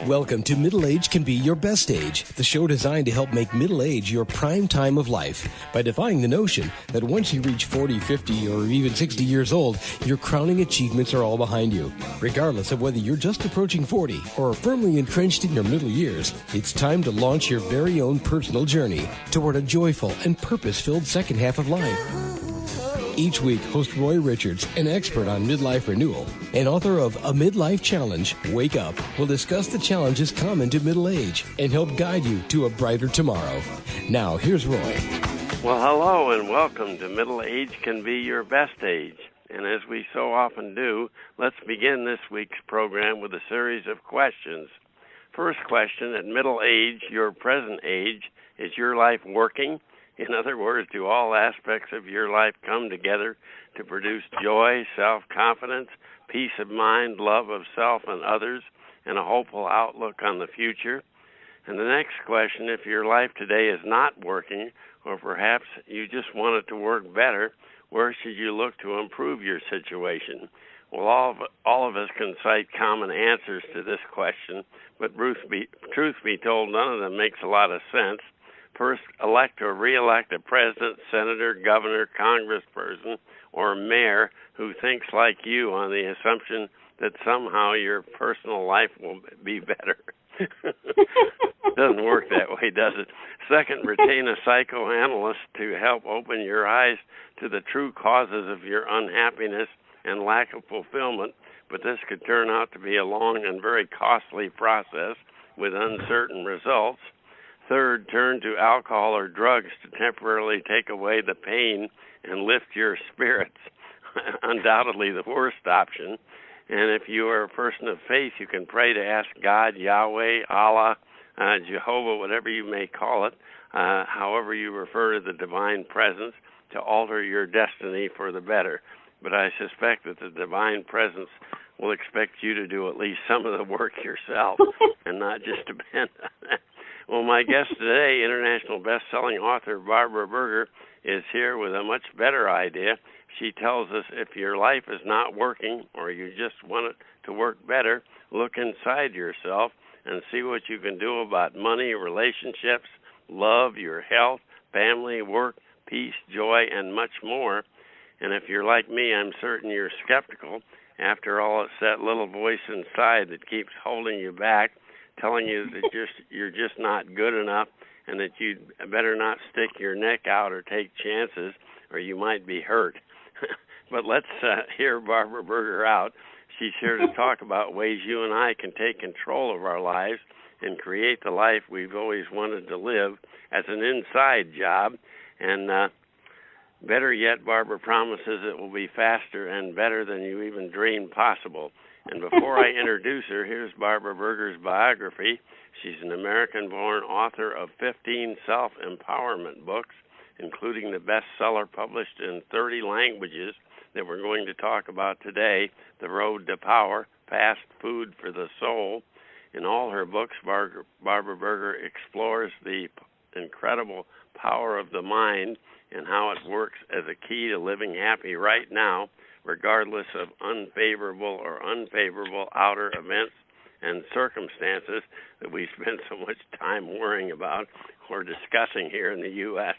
Welcome to Middle Age Can Be Your Best Age, the show designed to help make middle age your prime time of life by defying the notion that once you reach 40, 50, or even 60 years old, your crowning achievements are all behind you. Regardless of whether you're just approaching 40 or are firmly entrenched in your middle years, it's time to launch your very own personal journey toward a joyful and purpose-filled second half of life. Each week, host Roy Richards, an expert on midlife renewal and author of A Midlife Challenge, Wake Up, will discuss the challenges common to middle age and help guide you to a brighter tomorrow. Now, here's Roy. Well, hello and welcome to Middle Age Can Be Your Best Age. And as we so often do, let's begin this week's program with a series of questions. First question, at middle age, your present age, is your life working? In other words, do all aspects of your life come together to produce joy, self-confidence, peace of mind, love of self and others, and a hopeful outlook on the future? And the next question, if your life today is not working, or perhaps you just want it to work better, where should you look to improve your situation? Well, all of us can cite common answers to this question, but truth be told, none of them makes a lot of sense. First, elect or re-elect a president, senator, governor, congressperson, or mayor who thinks like you on the assumption that somehow your personal life will be better. Doesn't work that way, does it? Second, retain a psychoanalyst to help open your eyes to the true causes of your unhappiness and lack of fulfillment, but this could turn out to be a long and very costly process with uncertain results. Third, turn to alcohol or drugs to temporarily take away the pain and lift your spirits. Undoubtedly the worst option. And if you are a person of faith, you can pray to ask God, Yahweh, Allah, Jehovah, whatever you may call it, however you refer to the divine presence, to alter your destiny for the better. But I suspect that the divine presence will expect you to do at least some of the work yourself and not just depend on that. Well, my guest today, international best-selling author Barbara Berger, is here with a much better idea. She tells us if your life is not working or you just want it to work better, look inside yourself and see what you can do about money, relationships, love, your health, family, work, peace, joy, and much more. And if you're like me, I'm certain you're skeptical. After all, it's that little voice inside that keeps holding you back, telling you that you're just not good enough and that you'd better not stick your neck out or take chances or you might be hurt. But let's hear Barbara Berger out. She's here to talk about ways you and I can take control of our lives and create the life we've always wanted to live as an inside job. And better yet, Barbara promises it will be faster and better than you even dreamed possible. And before I introduce her, here's Barbara Berger's biography. She's an American-born author of 15 self-empowerment books, including the bestseller published in 30 languages that we're going to talk about today, The Road to Power, Fast Food for the Soul. In all her books, Barbara Berger explores the incredible power of the mind and how it works as a key to living happy right now, regardless of unfavorable or unfavorable outer events and circumstances that we spend so much time worrying about or discussing here in the U.S.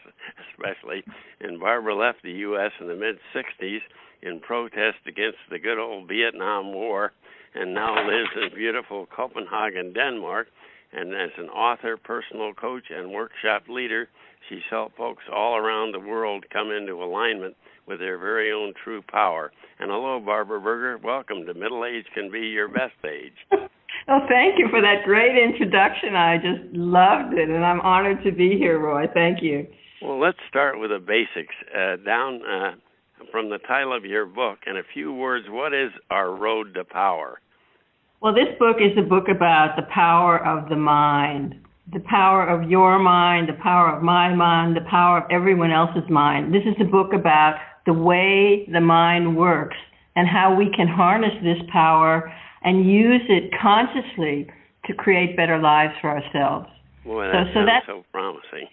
especially. And Barbara left the U.S. in the mid-'60s in protest against the good old Vietnam War and now lives in beautiful Copenhagen, Denmark. And as an author, personal coach, and workshop leader, she's helped folks all around the world come into alignment with their very own true power. And hello, Barbara Berger. Welcome to Middle Age Can Be Your Best Age. Oh, thank you for that great introduction. I just loved it, and I'm honored to be here, Roy. Thank you. Well, let's start with the basics. Down from the title of your book, in a few words, what is Our Road to Power? Well, this book is a book about the power of the mind, the power of your mind, the power of my mind, the power of everyone else's mind. This is a book about the way the mind works and how we can harness this power and use it consciously to create better lives for ourselves. Boy, that sounds so promising.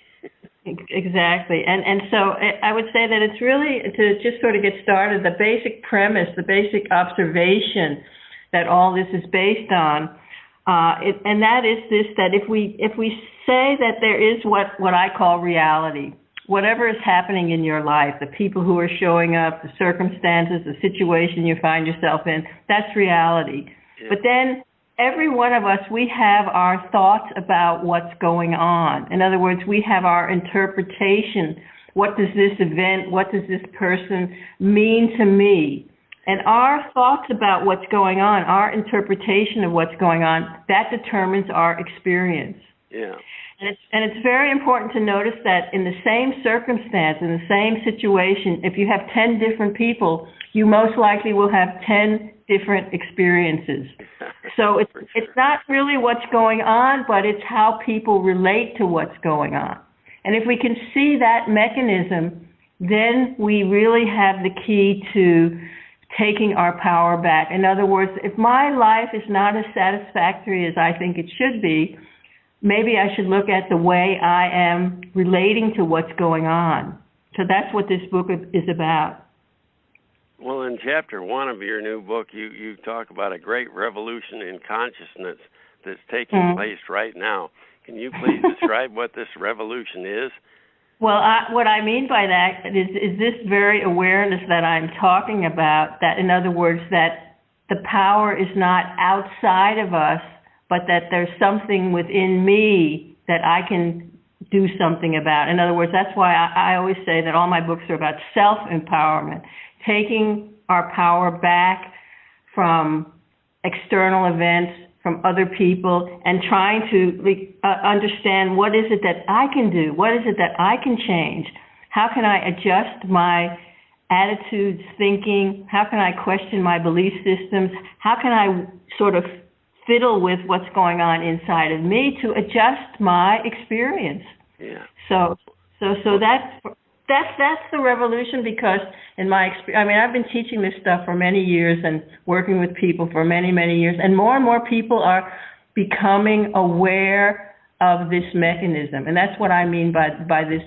Exactly. And so I would say that it's really, to just sort of get started, the basic premise, the basic observation that all this is based on And that is this: that if we say that there is what I call reality, whatever is happening in your life, the people who are showing up, the circumstances, the situation you find yourself in, that's reality. Yeah. But then every one of us, we have our thoughts about what's going on. In other words, we have our interpretation. What does this event, what does this person mean to me? And our thoughts about what's going on, our interpretation of what's going on, that determines our experience. Yeah. And it's very important to notice that in the same circumstance, in the same situation, if you have 10 different people, you most likely will have 10 different experiences. So it's not really what's going on, but it's how people relate to what's going on. And if we can see that mechanism, then we really have the key to taking our power back. In other words, if my life is not as satisfactory as I think it should be, maybe I should look at the way I am relating to what's going on. So that's what this book is about. Well, in chapter 1 of your new book, you talk about a great revolution in consciousness that's taking place right now. Can you please describe what this revolution is? Well, what I mean by that is this very awareness that I'm talking about, that in other words, that the power is not outside of us, but that there's something within me that I can do something about. In other words, that's why I always say that all my books are about self-empowerment, taking our power back from external events, from other people, and trying to understand what is it that I can do, what is it that I can change, how can I adjust my attitudes, thinking, how can I question my belief systems, how can I sort of fiddle with what's going on inside of me to adjust my experience. Yeah. So that's the revolution, because in my experience, I mean, I've been teaching this stuff for many years and working with people for many, many years, and more people are becoming aware of this mechanism. And that's what I mean by this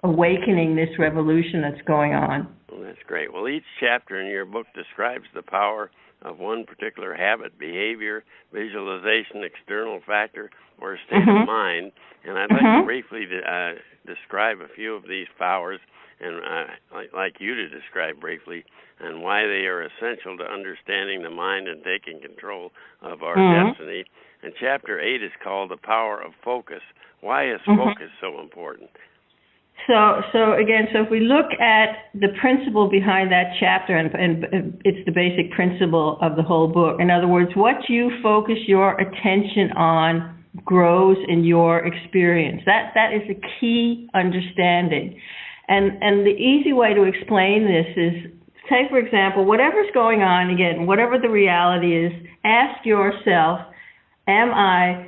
awakening, this revolution that's going on. Well, that's great. Well, each chapter in your book describes the power of one particular habit, behavior, visualization, external factor, or state of mind. And I'd like to briefly describe a few of these powers, and I'd like you to describe briefly, and why they are essential to understanding the mind and taking control of our destiny. And chapter 8 is called The Power of Focus. Why is focus so important? So if we look at the principle behind that chapter, and it's the basic principle of the whole book. In other words, what you focus your attention on grows in your experience. That is a key understanding. And the easy way to explain this is, say, for example, whatever's going on, again, whatever the reality is, ask yourself, am I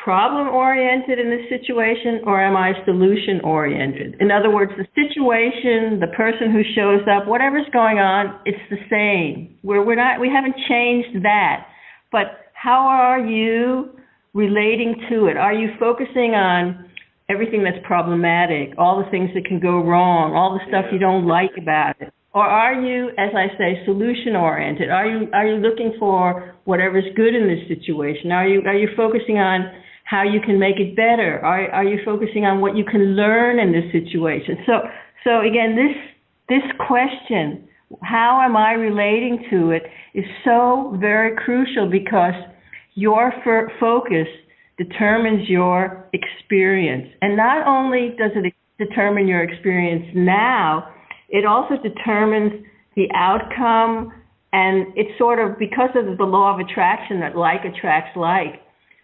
problem-oriented in this situation, or am I solution-oriented? In other words, the situation, the person who shows up, whatever's going on, it's the same. We haven't changed that. But how are you relating to it? Are you focusing on everything that's problematic, all the things that can go wrong, all the stuff you don't like about it? Or are you, as I say, solution-oriented? Are you looking for whatever's good in this situation? Are you focusing on how you can make it better? Are you focusing on what you can learn in this situation? So again, this question, how am I relating to it, is so very crucial, because your focus determines your experience. And not only does it determine your experience now, it also determines the outcome, and it's sort of, because of the law of attraction, that like attracts like.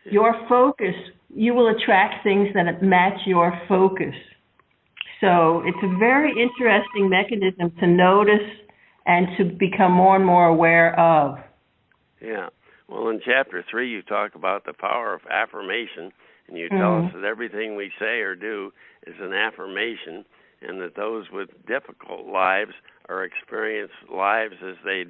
Your focus, you will attract things that match your focus. So it's a very interesting mechanism to notice and to become more and more aware of. Yeah. Well, in chapter 3, you talk about the power of affirmation, and you tell us that everything we say or do is an affirmation, and that those with difficult lives are experience lives as they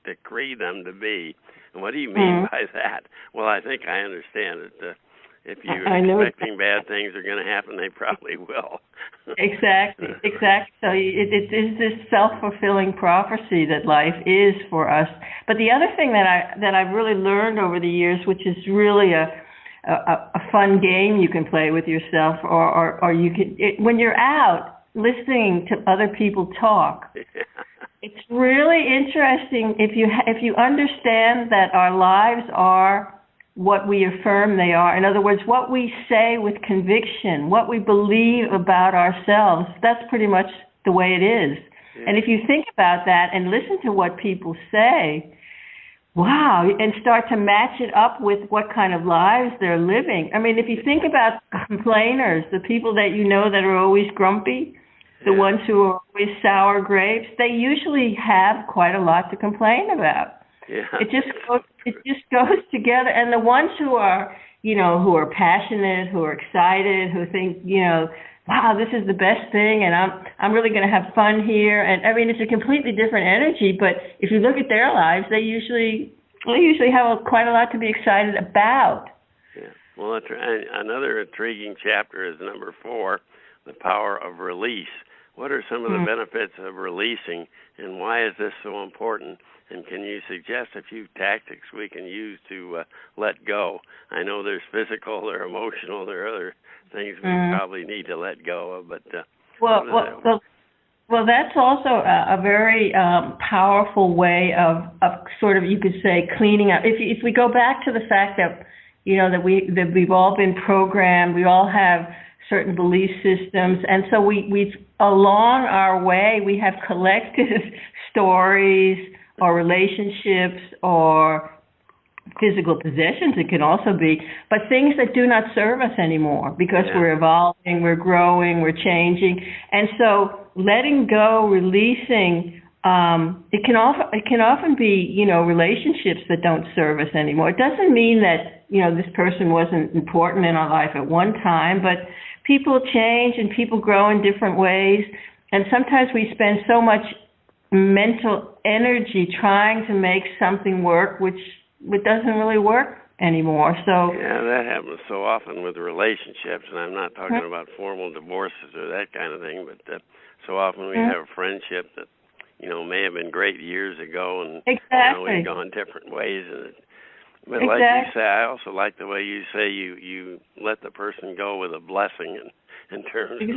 decree them to be. And what do you mean by that? Well, I think I understand it. if you're expecting bad things are going to happen, they probably will. Exactly. So it is this self-fulfilling prophecy that life is for us. But the other thing that I've really learned over the years, which is really a fun game you can play with yourself, or you can when you're out listening to other people talk. It's really interesting if you understand that our lives are what we affirm they are. In other words, what we say with conviction, what we believe about ourselves, that's pretty much the way it is. Yeah. And if you think about that and listen to what people say, wow, and start to match it up with what kind of lives they're living. I mean, if you think about complainers, the people that you know that are always grumpy, the ones who are always sour grapes, they usually have quite a lot to complain about. Yeah. It just goes together. And the ones who are, who are passionate, who are excited, who think, wow, this is the best thing, and I'm really going to have fun here. And I mean, it's a completely different energy. But if you look at their lives, they usually have quite a lot to be excited about. Yeah. Well, another intriguing chapter is number 4, the power of release. What are some of the benefits of releasing, and why is this so important? And can you suggest a few tactics we can use to let go? I know there's physical, there are emotional, there are other things we probably need to let go of. But well, that's also a very powerful way of sort of, you could say, cleaning up. If we go back to the fact that that we've all been programmed, we all have certain belief systems, and so we've along our way we have collected stories or relationships or physical possessions, it can also be, but things that do not serve us anymore because we're evolving, we're growing, we're changing. And so letting go, releasing, it can often be, relationships that don't serve us anymore. It doesn't mean that, this person wasn't important in our life at one time, but people change and people grow in different ways. And sometimes we spend so much mental energy trying to make something work, which doesn't really work anymore. So that happens so often with relationships, and I'm not talking about formal divorces or that kind of thing, but so often we have a friendship that may have been great years ago, and we've gone different ways. But like you say, I also like the way you say you let the person go with a blessing in terms of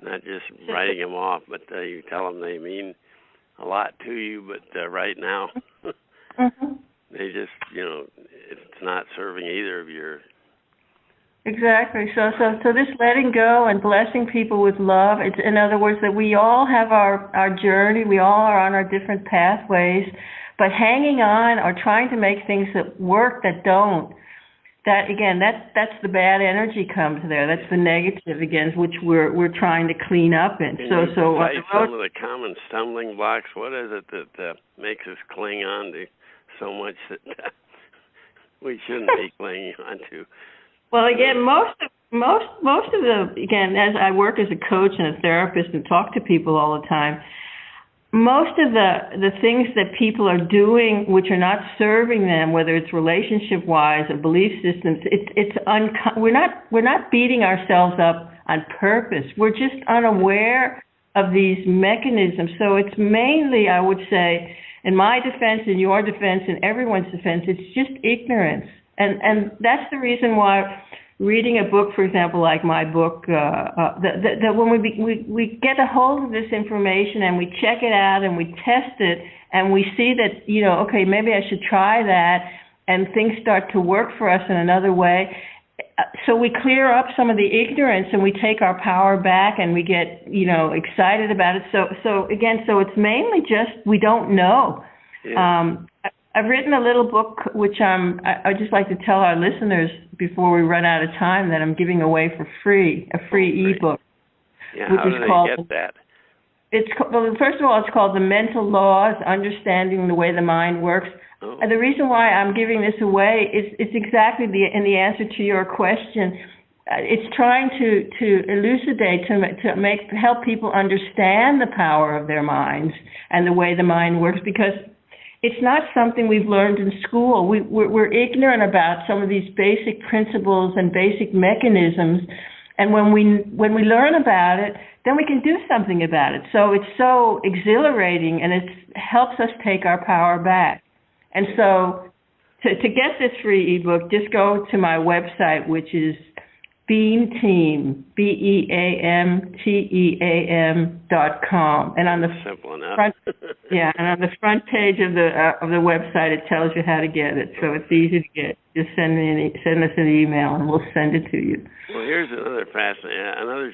not just writing them off, but you tell them they mean a lot to you, but right now they just, it's not serving either of your. Exactly. So this letting go and blessing people with love, it's, in other words, that we all have our journey, we all are on our different pathways, but hanging on or trying to make things that work that don't, that's the bad energy comes there. That's the negative again, which we're trying to clean up in. Can you cite some of the common stumbling blocks? What is it that makes us cling on to so much that we shouldn't be clinging on to? Well, again, most of the, again, as I work as a coach and a therapist and talk to people all the time, most of the things that people are doing which are not serving them, whether it's relationship-wise or belief systems, we're not beating ourselves up on purpose. We're just unaware of these mechanisms. So it's mainly, I would say, in my defense, in your defense, in everyone's defense, it's just ignorance. And that's the reason why reading a book, for example, like my book, that when we get a hold of this information and we check it out and we test it and we see that, okay, maybe I should try that, and things start to work for us in another way. So we clear up some of the ignorance and we take our power back and we get, excited about it. So it's mainly just we don't know. Yeah. I've written a little book which I'd just like to tell our listeners before we run out of time that I'm giving away for free, a free ebook. Yeah, how do they get that? First of all, it's called The Mental Laws, Understanding the Way the Mind Works. Oh. And the reason why I'm giving this away is it's exactly in the answer to your question. It's trying to elucidate, to help people understand the power of their minds and the way the mind works, because it's not something we've learned in school. We're ignorant about some of these basic principles and basic mechanisms. And when we learn about it, then we can do something about it. So it's so exhilarating, and it helps us take our power back. And so to get this free ebook, just go to my website, which is BeamTeam, BeamTeam.com. And on the simple enough. front, and on the front page of the website, it tells you how to get it. So it's easy to get. Just send us an email, and we'll send it to you. Well, here's another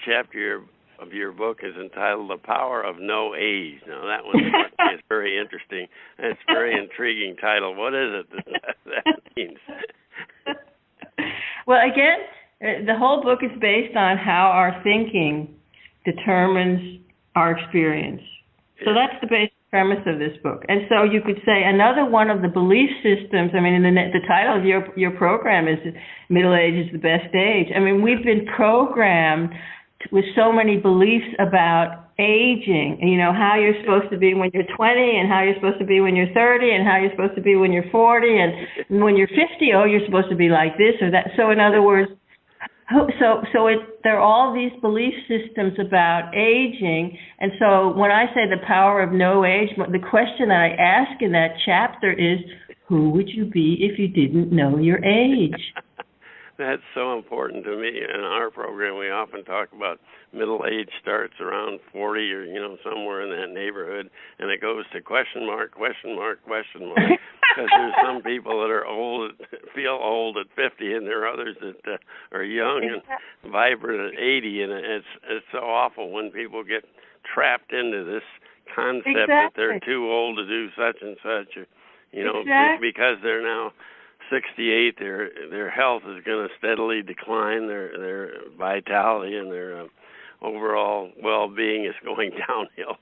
chapter of your book is entitled "The Power of No Age." Now, that one is very interesting. It's a very intriguing title. What is it that means? Well, again, the whole book is based on how our thinking determines our experience. So that's the basic premise of this book. And so you could say another one of the belief systems, I mean, the title of your program is Middle Age is the Best Age. I mean, we've been programmed with so many beliefs about aging, you know, how you're supposed to be when you're 20 and how you're supposed to be when you're 30 and how you're supposed to be when you're 40 and when you're 50, you're supposed to be like this or that. So in other words, there are all these belief systems about aging, and so when I say the power of no age, the question that I ask in that chapter is, who would you be if you didn't know your age? That's so important to me. In our program, we often talk about middle age starts around 40 or, you know, somewhere in that neighborhood, and it goes to question mark, question mark, question mark, because there's some people that are old, feel old at 50, and there are others that are young and vibrant at 80, and it's so awful when people get trapped into this concept that they're too old to do such and such, or, you know, because they're now 68, their health is going to steadily decline. Their vitality and their overall well-being is going downhill.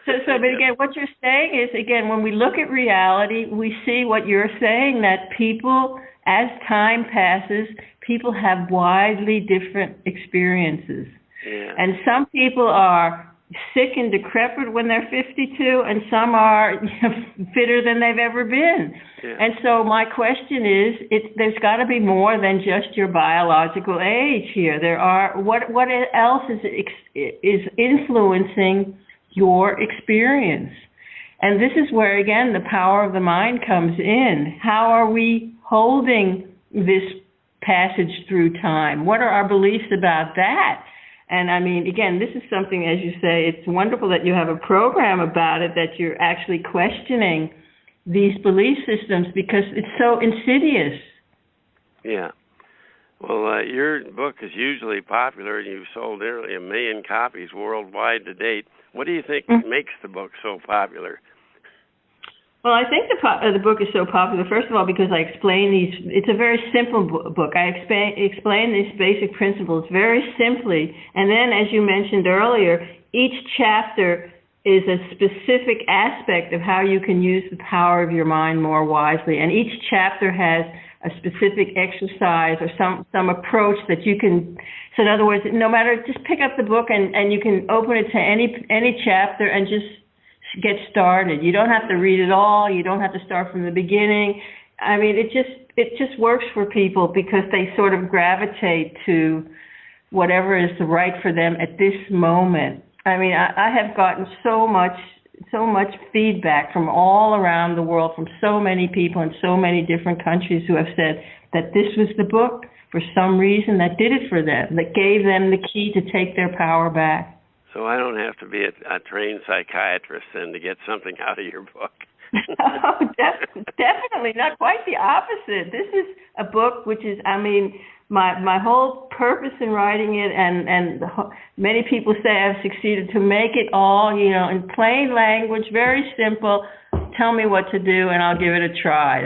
So, but again, what you're saying is, again, when we look at reality, we see what you're saying, that people, as time passes, people have widely different experiences. Yeah. And some people are sick and decrepit when they're 52, and some are fitter than they've ever been. Yeah. And so my question is, there's got to be more than just your biological age here. There are what else is influencing your experience? And this is where, again, the power of the mind comes in. How are we holding this passage through time? What are our beliefs about that? And I mean, again, this is something, as you say, it's wonderful that you have a program about it, that you're actually questioning these belief systems because it's so insidious. Yeah. Well, your book is hugely popular, and you've sold nearly 1 million copies worldwide to date. What do you think makes the book so popular? Well, I think the book is so popular, first of all, because I explain these. It's a very simple book. I explain these basic principles very simply. And then, as you mentioned earlier, each chapter is a specific aspect of how you can use the power of your mind more wisely. And each chapter has a specific exercise or some approach that you can. So in other words, no matter, just pick up the book and you can open it to any chapter and just get started. You don't have to read it all. You don't have to start from the beginning. I mean, it just works for people because they sort of gravitate to whatever is right for them at this moment. I mean, I have gotten so much feedback from all around the world, from so many people in so many different countries who have said that this was the book for some reason that did it for them, that gave them the key to take their power back. So I don't have to be a trained psychiatrist then to get something out of your book. Oh, definitely not. Quite the opposite. This is a book which is, I mean, my whole purpose in writing it, and many people say I've succeeded to make it all, you know, in plain language, very simple. Tell me what to do, and I'll give it a try.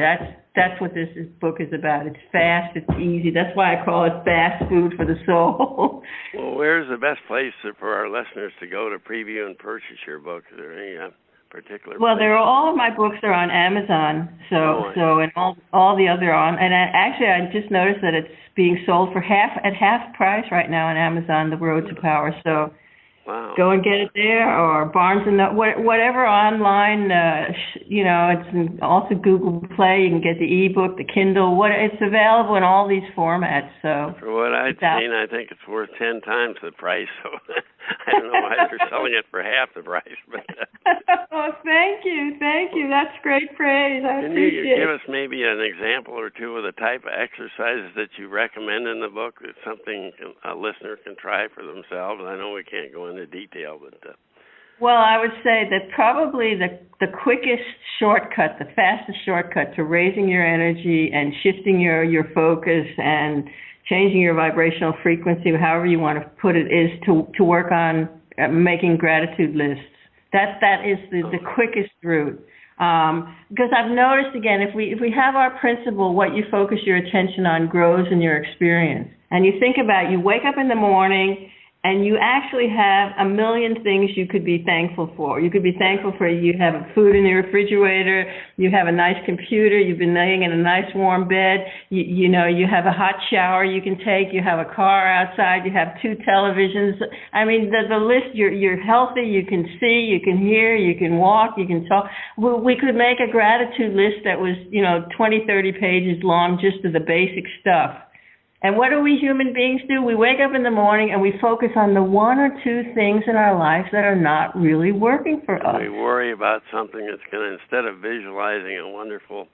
That's what this book is about. It's fast, it's easy. That's why I call it fast food for the soul. Well, where's the best place for our listeners to go to preview and purchase your book? Is there any particular place? Well, all of my books are on Amazon, and all the other on. And I just noticed that it's being sold for half price right now on Amazon, The Road to Power. So Wow. Go and get it there, or Barnes and Noble, whatever online. It's also Google Play. You can get the ebook, the Kindle. It's available in all these formats. So for what I've seen, I think it's worth 10 times the price. So I don't know why they're selling it for half the price. But oh, thank you. That's great praise. I appreciate it. Can you give us maybe an example or two of the type of exercises that you recommend in the book? That's something a listener can try for themselves. I know we can't go into detail, but well, I would say that probably the quickest shortcut, the fastest shortcut to raising your energy and shifting your focus and changing your vibrational frequency, however you want to put it, is to work on making gratitude lists. That is the quickest route. Because I've noticed, again, if we have our principle, what you focus your attention on grows in your experience. And you think about, you wake up in the morning and you actually have a million things you could be thankful for. You could be thankful for you have food in your refrigerator, you have a nice computer, you've been laying in a nice warm bed, you have a hot shower you can take, you have a car outside, you have 2 televisions. I mean, the list, you're healthy, you can see, you can hear, you can walk, you can talk. We could make a gratitude list that was, 20, 30 pages long just of the basic stuff. And what do we human beings do? We wake up in the morning and we focus on the 1 or 2 things in our lives that are not really working for us. We worry about something that's going to, instead of visualizing a wonderful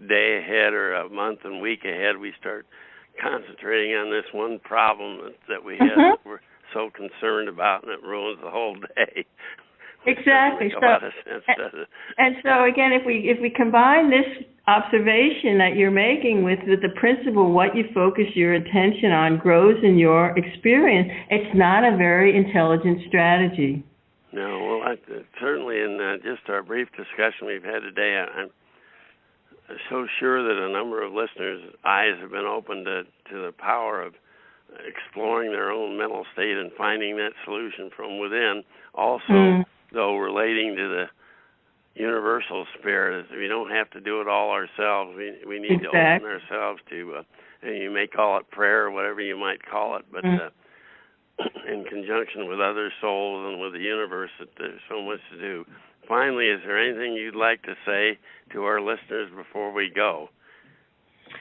day ahead or a month and week ahead, we start concentrating on this one problem that we have that we're so concerned about, and it ruins the whole day. Exactly. A lot of sense, does it? And so again, if we combine this observation that you're making with the principle, what you focus your attention on grows in your experience, it's not a very intelligent strategy. No, well, certainly in just our brief discussion we've had today, I'm so sure that a number of listeners' eyes have been opened to the power of exploring their own mental state and finding that solution from within. Also, though, relating to the universal spirit, is we don't have to do it all ourselves. We need to open ourselves to, and you may call it prayer or whatever you might call it, but in conjunction with other souls and with the universe, that there's so much to do. Finally, is there anything you'd like to say to our listeners before we go?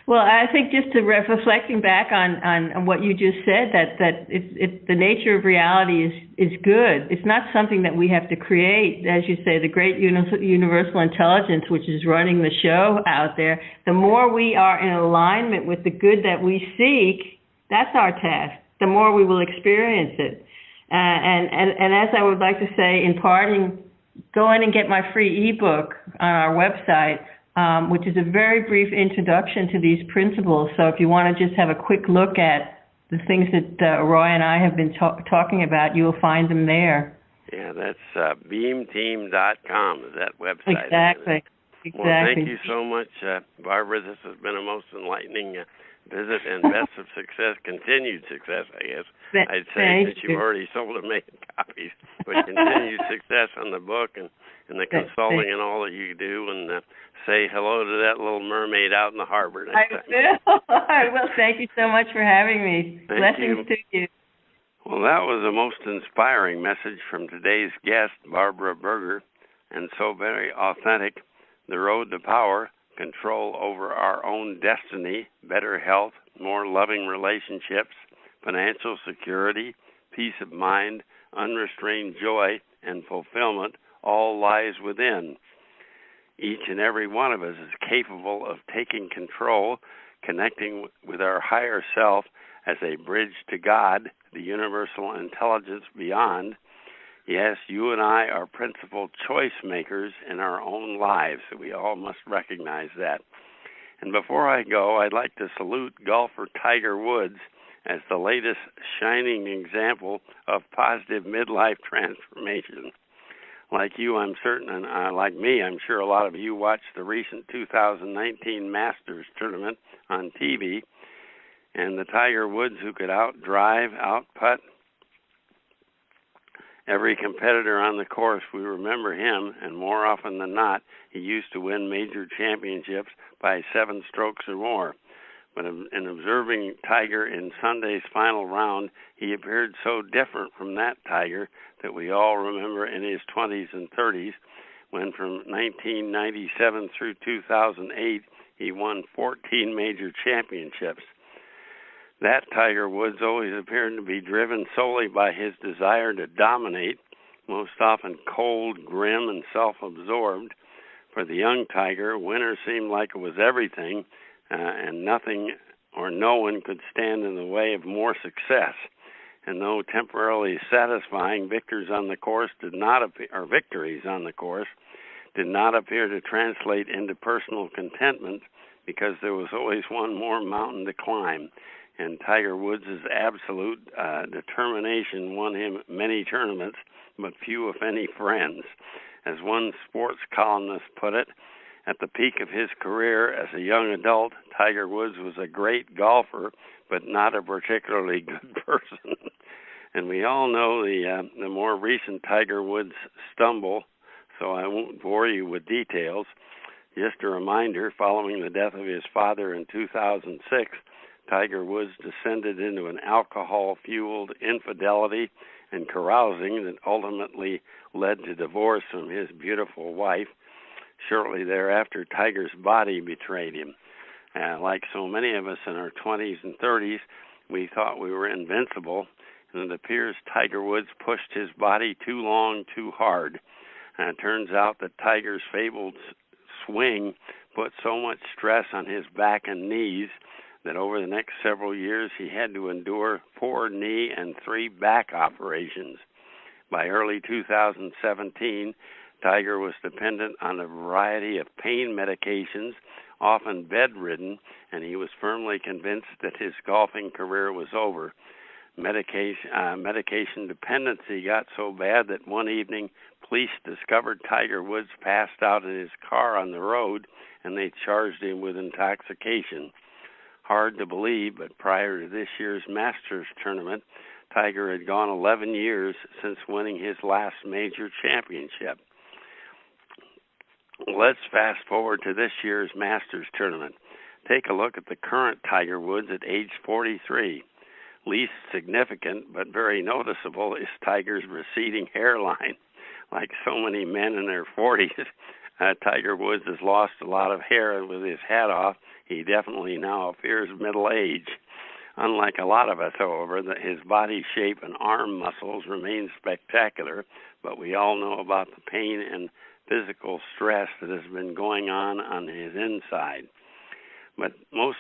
Well, I think just to reflecting back on what you just said, that the nature of reality is good. It's not something that we have to create. As you say, the great universal intelligence, which is running the show out there, the more we are in alignment with the good that we seek, that's our task, the more we will experience it. And as I would like to say in parting, go in and get my free ebook on our website, which is a very brief introduction to these principles. So if you want to just have a quick look at the things that Roy and I have been talking about, you will find them there. Yeah, that's beamteam.com is that website. Exactly. Well, thank you so much, Barbara. This has been a most enlightening visit, and best of success, continued success, I guess. I'd say, since you've already sold a million copies, but continued success on the book and the consulting and all that you do, and say hello to that little mermaid out in the harbor next time. I will. Thank you so much for having me. Blessings to you. Well, that was a most inspiring message from today's guest, Barbara Berger, and so very authentic. The road to power, control over our own destiny, better health, more loving relationships, financial security, peace of mind, unrestrained joy, and fulfillment all lies within. Each and every one of us is capable of taking control, connecting with our higher self as a bridge to God, the universal intelligence beyond. Yes, you and I are principal choice makers in our own lives. We all must recognize that. And before I go, I'd like to salute golfer Tiger Woods as the latest shining example of positive midlife transformation. Like you, I'm certain, and like me, I'm sure a lot of you watched the recent 2019 Masters tournament on TV, and the Tiger Woods who could out-drive, out-putt every competitor on the course. We remember him, and more often than not, he used to win major championships by 7 strokes or more. But in observing Tiger in Sunday's final round, he appeared so different from that Tiger that we all remember in his 20s and 30s, when from 1997 through 2008, he won 14 major championships. That Tiger Woods always appeared to be driven solely by his desire to dominate, most often cold, grim, and self-absorbed. For the young Tiger, winner seemed like it was everything, and nothing or no one could stand in the way of more success. And though temporarily satisfying, victories on the course did not appear to translate into personal contentment, because there was always one more mountain to climb. And Tiger Woods' absolute determination won him many tournaments, but few, if any, friends. As one sports columnist put it, at the peak of his career as a young adult, Tiger Woods was a great golfer, but not a particularly good person. And we all know the more recent Tiger Woods stumble, so I won't bore you with details. Just a reminder, following the death of his father in 2006, Tiger Woods descended into an alcohol-fueled infidelity and carousing that ultimately led to divorce from his beautiful wife. Shortly thereafter, Tiger's body betrayed him. Like so many of us in our 20s and 30s, we thought we were invincible, and it appears Tiger Woods pushed his body too long, too hard. And it turns out that Tiger's fabled swing put so much stress on his back and knees that over the next several years he had to endure 4 knee and 3 back operations. By early 2017, Tiger was dependent on a variety of pain medications, often bedridden, and he was firmly convinced that his golfing career was over. Medication dependency got so bad that one evening police discovered Tiger Woods passed out in his car on the road, and they charged him with intoxication. Hard to believe, but prior to this year's Masters tournament, Tiger had gone 11 years since winning his last major championship. Let's fast forward to this year's Masters tournament. Take a look at the current Tiger Woods at age 43. Least significant, but very noticeable, is Tiger's receding hairline. Like so many men in their 40s, Tiger Woods has lost a lot of hair, and with his hat off, he definitely now appears middle-aged. Unlike a lot of us, however, that his body shape and arm muscles remain spectacular, but we all know about the pain and physical stress that has been going on his inside. But the most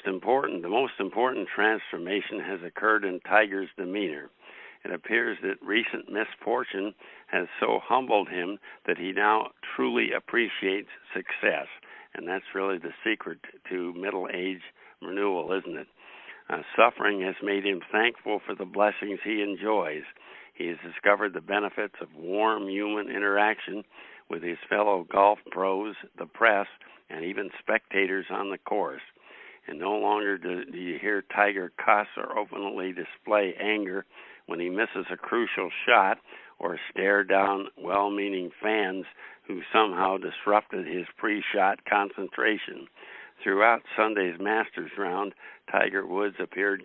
important transformation has occurred in Tiger's demeanor. It appears that recent misfortune has so humbled him that he now truly appreciates success. And that's really the secret to middle age renewal, isn't it? Suffering has made him thankful for the blessings he enjoys. He has discovered the benefits of warm human interaction with his fellow golf pros, the press, and even spectators on the course. And no longer do you hear Tiger cuss or openly display anger when he misses a crucial shot, or stare down well-meaning fans who somehow disrupted his pre-shot concentration. Throughout Sunday's Masters round, Tiger Woods appeared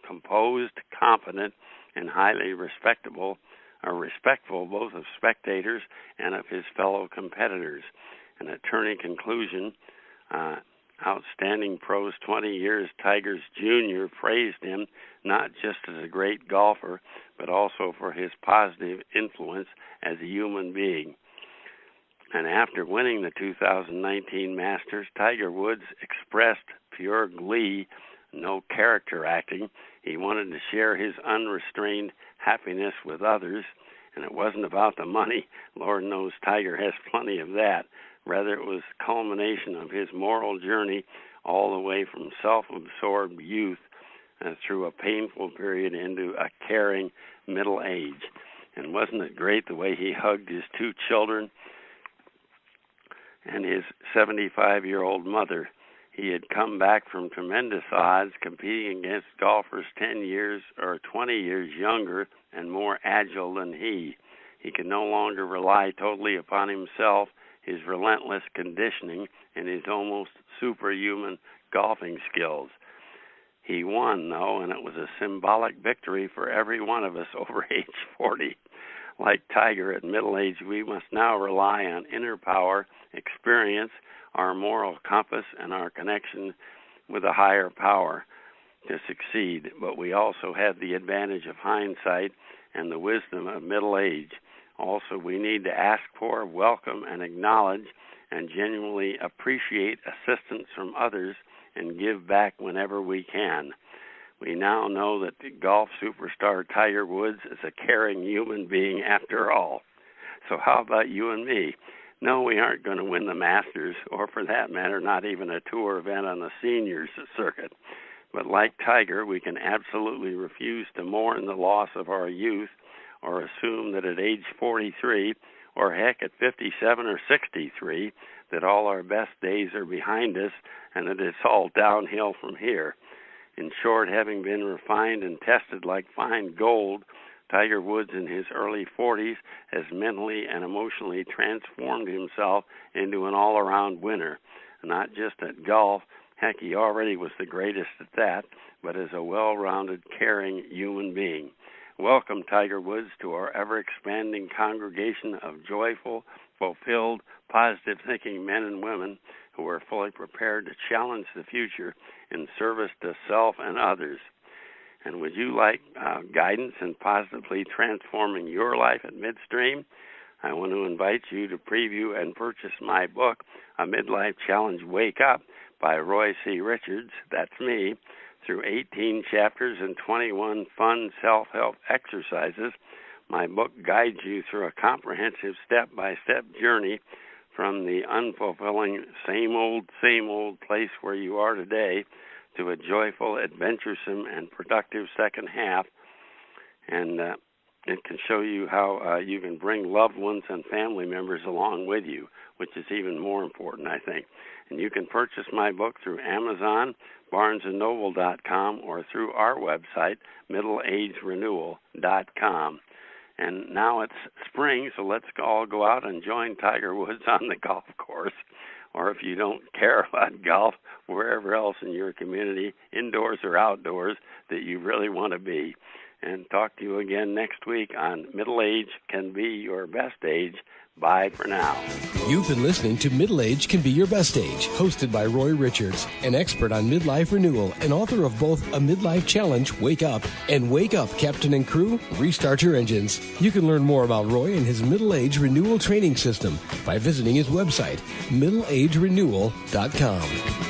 composed, confident, and highly respectful both of spectators and of his fellow competitors. And a turning conclusion, outstanding pros 20 years Tigers Jr. praised him not just as a great golfer, but also for his positive influence as a human being. And after winning the 2019 Masters, Tiger Woods expressed pure glee, no character acting. He wanted to share his unrestrained happiness with others, and it wasn't about the money. Lord knows Tiger has plenty of that. Rather, it was the culmination of his moral journey all the way from self-absorbed youth through a painful period into a caring middle age. And wasn't it great the way he hugged his 2 children and his 75-year-old mother? He had come back from tremendous odds, competing against golfers 10 years or 20 years younger and more agile than he. He could no longer rely totally upon himself, his relentless conditioning, and his almost superhuman golfing skills. He won, though, and it was a symbolic victory for every one of us over age 40. Like Tiger at middle age, we must now rely on inner power, experience, our moral compass, and our connection with a higher power to succeed. But we also have the advantage of hindsight and the wisdom of middle age. Also, we need to ask for, welcome, and acknowledge and genuinely appreciate assistance from others and give back whenever we can. We now know that the golf superstar Tiger Woods is a caring human being after all. So how about you and me? No, we aren't going to win the Masters, or for that matter, not even a tour event on the seniors circuit. But like Tiger, we can absolutely refuse to mourn the loss of our youth or assume that at age 43, or heck, at 57 or 63, that all our best days are behind us and that it's all downhill from here. In short, having been refined and tested like fine gold, Tiger Woods in his early 40s has mentally and emotionally transformed himself into an all-around winner, not just at golf. Heck, he already was the greatest at that, but as a well-rounded, caring human being. Welcome, Tiger Woods, to our ever-expanding congregation of joyful, fulfilled, positive-thinking men and women who are fully prepared to challenge the future in service to self and others. And would you like guidance in positively transforming your life at midstream? I want to invite you to preview and purchase my book, A Midlife Challenge Wake Up, by Roy C. Richards, that's me, through 18 chapters and 21 fun self-help exercises. My book guides you through a comprehensive step-by-step journey from the unfulfilling same old place where you are today to a joyful, adventuresome, and productive second half. And it can show you how you can bring loved ones and family members along with you, which is even more important, I think. And you can purchase my book through Amazon, BarnesandNoble.com, or through our website, middleagerenewal.com. And now it's spring, so let's all go out and join Tiger Woods on the golf course. Or if you don't care about golf, wherever else in your community, indoors or outdoors, that you really want to be. And talk to you again next week on Middle Age Can Be Your Best Age. Bye for now. You've been listening to Middle Age Can Be Your Best Age, hosted by Roy Richards, an expert on midlife renewal and author of both A Midlife Challenge, Wake Up, and Wake Up, Captain and Crew, Restart Your Engines. You can learn more about Roy and his Middle Age Renewal Training System by visiting his website, middleagerenewal.com.